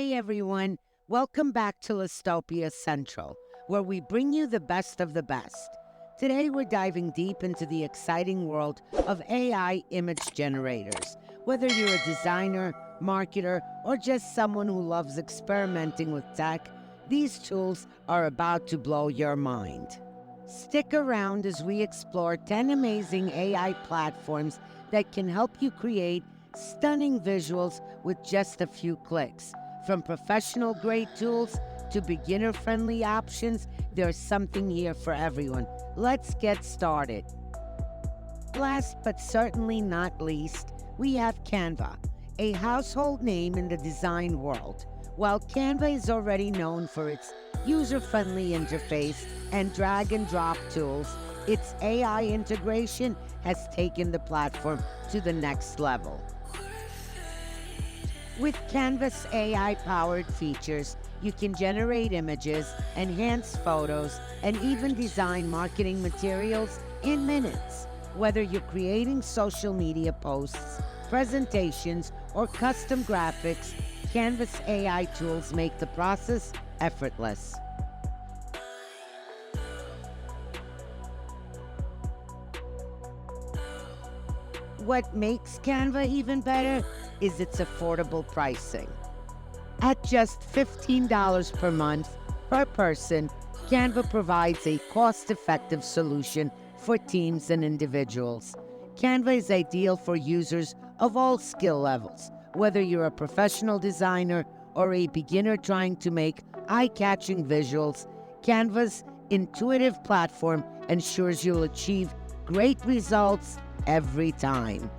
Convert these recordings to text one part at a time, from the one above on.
Hey everyone, welcome back to Listopia Central, where we bring you the best of the best. Today we're diving deep into the exciting world of AI image generators. Whether you're a designer, marketer, or just someone who loves experimenting with tech, these tools are about to blow your mind. Stick around as we explore 10 amazing AI platforms that can help you create stunning visuals with just a few clicks. From professional-grade tools to beginner-friendly options, there's something here for everyone. Let's get started. Last but certainly not least, we have Canva, a household name in the design world. While Canva is already known for its user-friendly interface and drag-and-drop tools, its AI integration has taken the platform to the next level. With Canva's AI-powered features, you can generate images, enhance photos, and even design marketing materials in minutes. Whether you're creating social media posts, presentations, or custom graphics, Canva's AI tools make the process effortless. What makes Canva even better is its affordable pricing. At just $15 per month per person, Canva provides a cost-effective solution for teams and individuals. Canva is ideal for users of all skill levels, whether you're a professional designer or a beginner trying to make eye-catching visuals. Canva's intuitive platform ensures you'll achieve great results every time.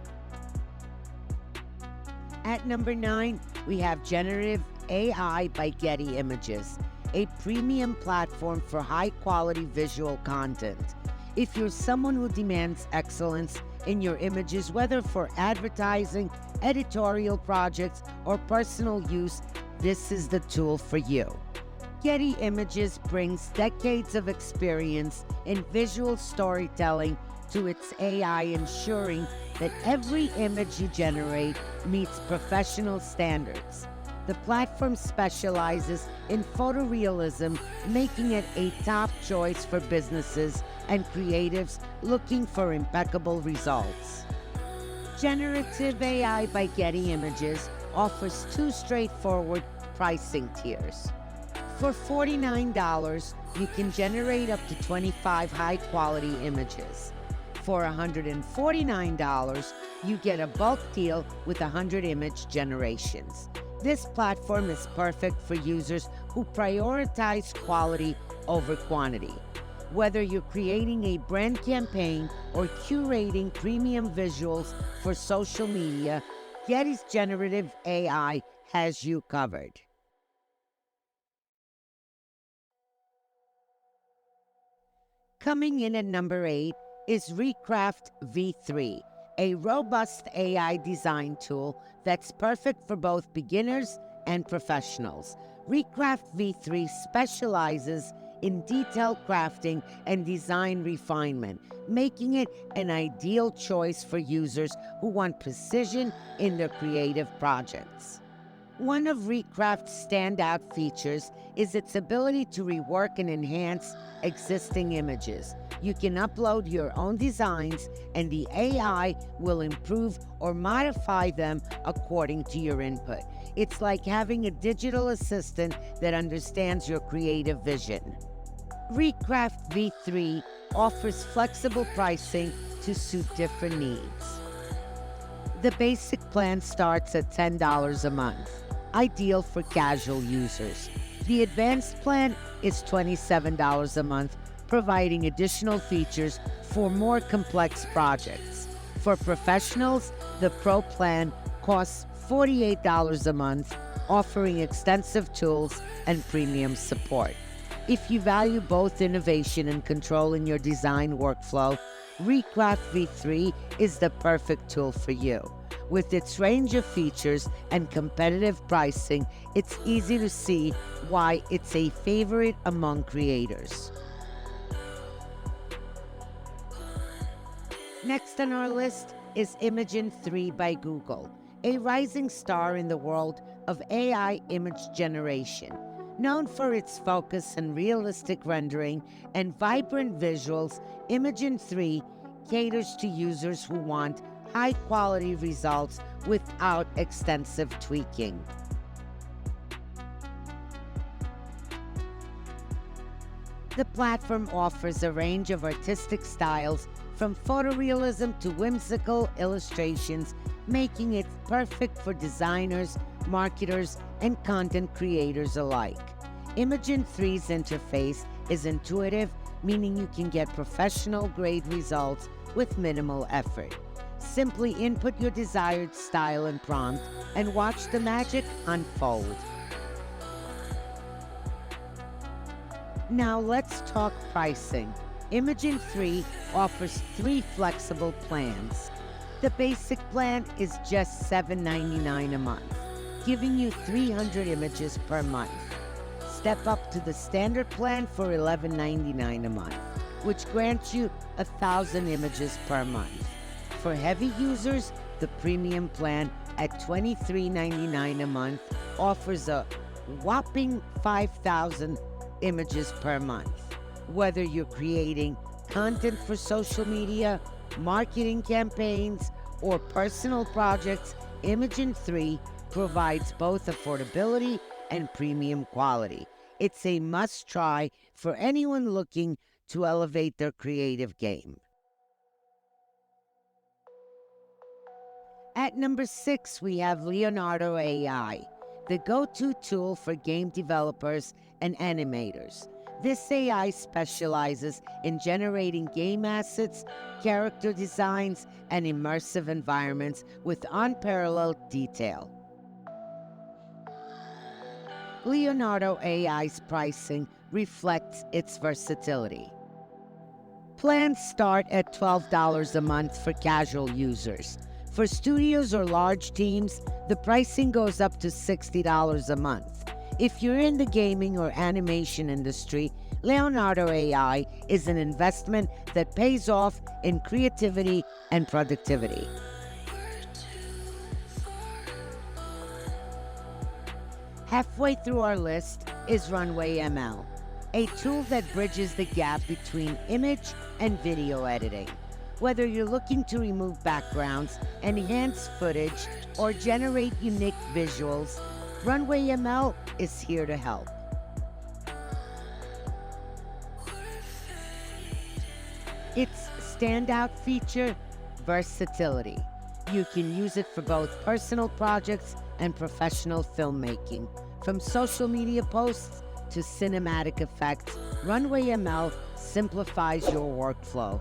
At number 9, we have Generative AI by Getty Images, a premium platform for high-quality visual content. If you're someone who demands excellence in your images, whether for advertising, editorial projects, or personal use, this is the tool for you. Getty Images brings decades of experience in visual storytelling to its AI, ensuring that every image you generate meets professional standards. The platform specializes in photorealism, making it a top choice for businesses and creatives looking for impeccable results. Generative AI by Getty Images offers 2 straightforward pricing tiers. For $49, you can generate up to 25 high-quality images. For $149, you get a bulk deal with 100 image generations. This platform is perfect for users who prioritize quality over quantity. Whether you're creating a brand campaign or curating premium visuals for social media, Getty's Generative AI has you covered. Coming in at number 8 is Recraft V3, a robust AI design tool that's perfect for both beginners and professionals. Recraft V3 specializes in detail crafting and design refinement, making it an ideal choice for users who want precision in their creative projects. One of Recraft's standout features is its ability to rework and enhance existing images. You can upload your own designs, and the AI will improve or modify them according to your input. It's like having a digital assistant that understands your creative vision. Recraft V3 offers flexible pricing to suit different needs. The basic plan starts at $10 a month, ideal for casual users. The advanced plan is $27 a month, providing additional features for more complex projects. For professionals, the Pro plan costs $48 a month, offering extensive tools and premium support. If you value both innovation and control in your design workflow, Recraft V3 is the perfect tool for you. With its range of features and competitive pricing, it's easy to see why it's a favorite among creators. Next on our list is Imagen 3 by Google, a rising star in the world of AI image generation. Known for its focus and realistic rendering and vibrant visuals, Imagen 3 caters to users who want high-quality results without extensive tweaking. The platform offers a range of artistic styles from photorealism to whimsical illustrations, making it perfect for designers, marketers, and content creators alike. Imagen 3's interface is intuitive, meaning you can get professional-grade results with minimal effort. Simply input your desired style and prompt and watch the magic unfold. Now let's talk pricing. Imagen 3 offers 3 flexible plans. The basic plan is just $7.99 a month, giving you 300 images per month. Step up to the standard plan for $11.99 a month, which grants you 1,000 images per month. For heavy users, the premium plan at $23.99 a month offers a whopping 5,000 images per month. Whether you're creating content for social media, marketing campaigns, or personal projects, Imagen 3 provides both affordability and premium quality. It's a must-try for anyone looking to elevate their creative game. At number 6, we have Leonardo.AI, the go-to tool for game developers and animators. This AI specializes in generating game assets, character designs, and immersive environments with unparalleled detail. Leonardo.AI's pricing reflects its versatility. Plans start at $12 a month for casual users. For studios or large teams, the pricing goes up to $60 a month. If you're in the gaming or animation industry, Leonardo.AI is an investment that pays off in creativity and productivity. Halfway through our list is Runway ML, a tool that bridges the gap between image and video editing. Whether you're looking to remove backgrounds, enhance footage, or generate unique visuals, Runway ML is here to help. Its standout feature, versatility. You can use it for both personal projects and professional filmmaking. From social media posts to cinematic effects, Runway ML simplifies your workflow.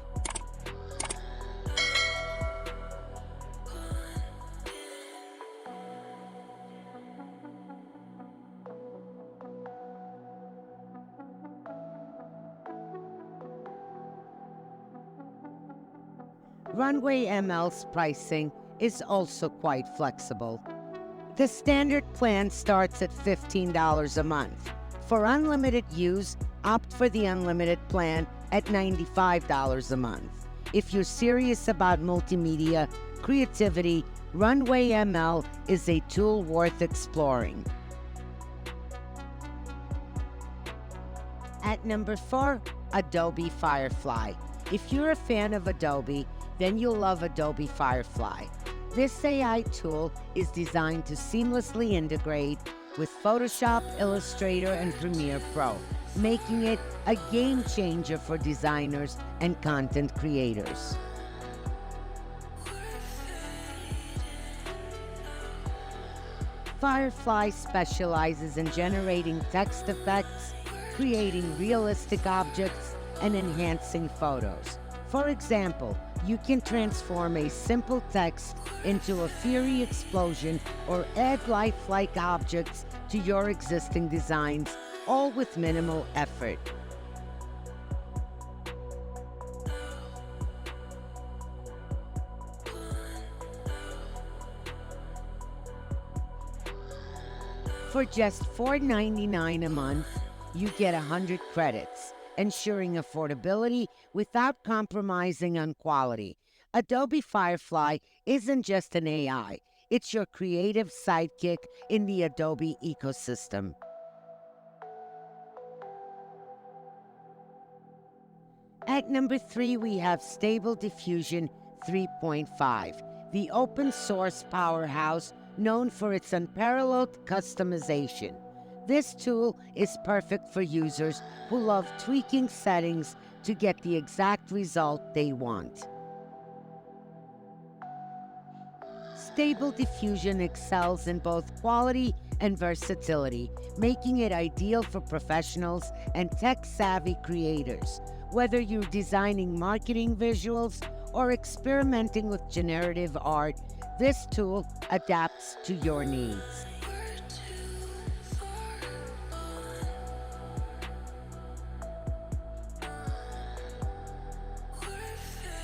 Runway ML's pricing is also quite flexible. The standard plan starts at $15 a month. For unlimited use, opt for the unlimited plan at $95 a month. If you're serious about multimedia creativity, Runway ML is a tool worth exploring. At number 4, Adobe Firefly. If you're a fan of Adobe, then you'll love Adobe Firefly. This AI tool is designed to seamlessly integrate with Photoshop, Illustrator, and Premiere Pro, making it a game changer for designers and content creators. Firefly specializes in generating text effects, creating realistic objects, and enhancing photos. For example, you can transform a simple text into a fiery explosion or add lifelike objects to your existing designs, all with minimal effort. For just $4.99 a month, you get 100 credits, ensuring affordability without compromising on quality. Adobe Firefly isn't just an AI, It's your creative sidekick in the Adobe ecosystem. At number 3, we have Stable Diffusion 3.5, the open source powerhouse known for its unparalleled customization. This tool is perfect for users who love tweaking settings to get the exact result they want. Stable Diffusion excels in both quality and versatility, making it ideal for professionals and tech-savvy creators. Whether you're designing marketing visuals or experimenting with generative art, this tool adapts to your needs.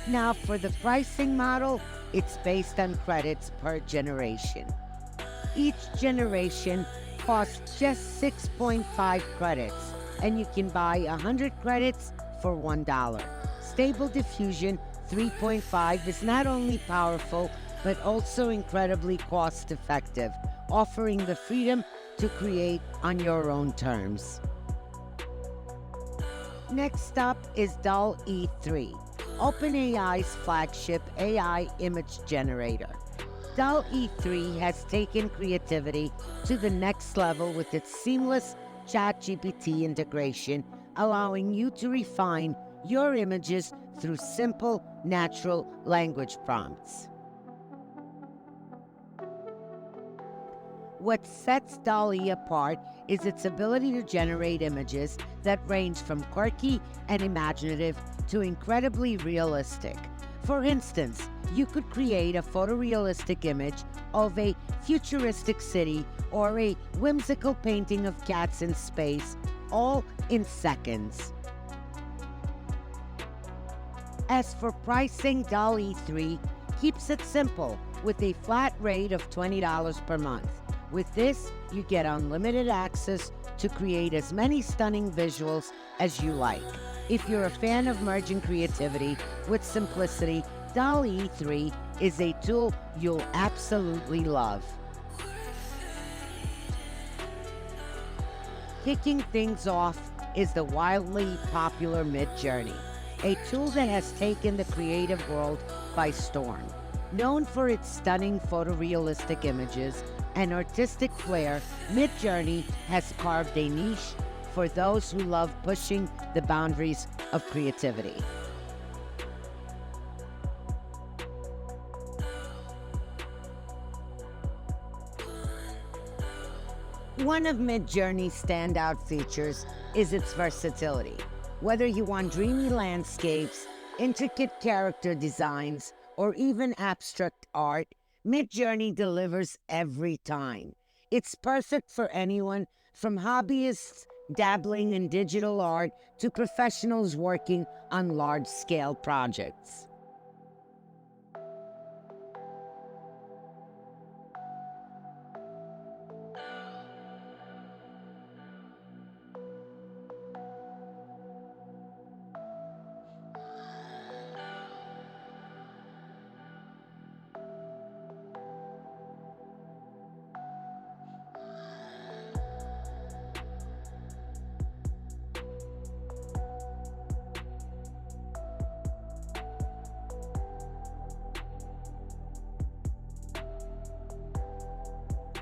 Now, for the pricing model, it's based on credits per generation. Each generation costs just 6.5 credits, and you can buy 100 credits for $1. Stable Diffusion 3.5 is not only powerful, but also incredibly cost-effective, offering the freedom to create on your own terms. Next up is DALL E3, OpenAI's flagship AI image generator. DALL E3 has taken creativity to the next level with its seamless ChatGPT integration, allowing you to refine your images through simple, natural language prompts. What sets DALL-E apart is its ability to generate images that range from quirky and imaginative to incredibly realistic. For instance, you could create a photorealistic image of a futuristic city or a whimsical painting of cats in space, all in seconds. As for pricing, DALL E3 keeps it simple with a flat rate of $20 per month. With this, you get unlimited access to create as many stunning visuals as you like. If you're a fan of merging creativity with simplicity, DALL E3 is a tool you'll absolutely love. Kicking things off is the wildly popular MidJourney, a tool that has taken the creative world by storm. Known for its stunning photorealistic images and artistic flair, MidJourney has carved a niche for those who love pushing the boundaries of creativity. One of MidJourney's standout features is its versatility. Whether you want dreamy landscapes, intricate character designs, or even abstract art, MidJourney delivers every time. It's perfect for anyone from hobbyists dabbling in digital art to professionals working on large-scale projects.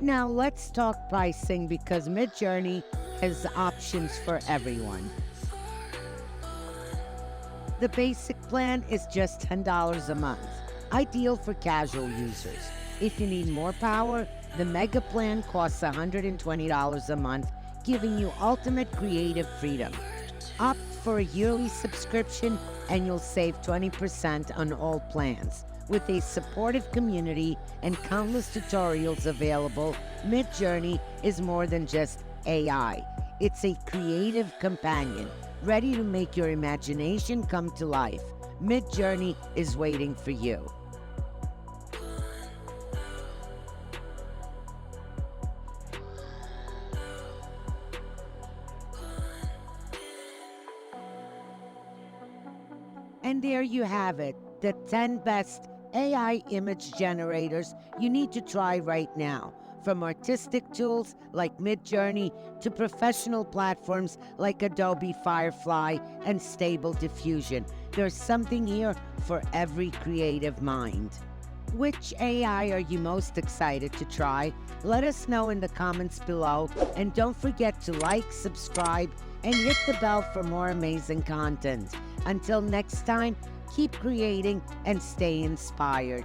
Now let's talk pricing because MidJourney has options for everyone. The basic plan is just $10 a month, ideal for casual users. If you need more power, the Mega plan costs $120 a month, giving you ultimate creative freedom. Opt for a yearly subscription and you'll save 20% on all plans. With a supportive community and countless tutorials available, MidJourney is more than just AI. It's a creative companion, ready to make your imagination come to life. MidJourney is waiting for you. And there you have it, the 10 best AI image generators you need to try right now. From artistic tools like MidJourney to professional platforms like Adobe Firefly and Stable Diffusion, there's something here for every creative mind. Which AI are you most excited to try? Let us know in the comments below, and don't forget to like, subscribe, and hit the bell for more amazing content. Until next time, keep creating and stay inspired.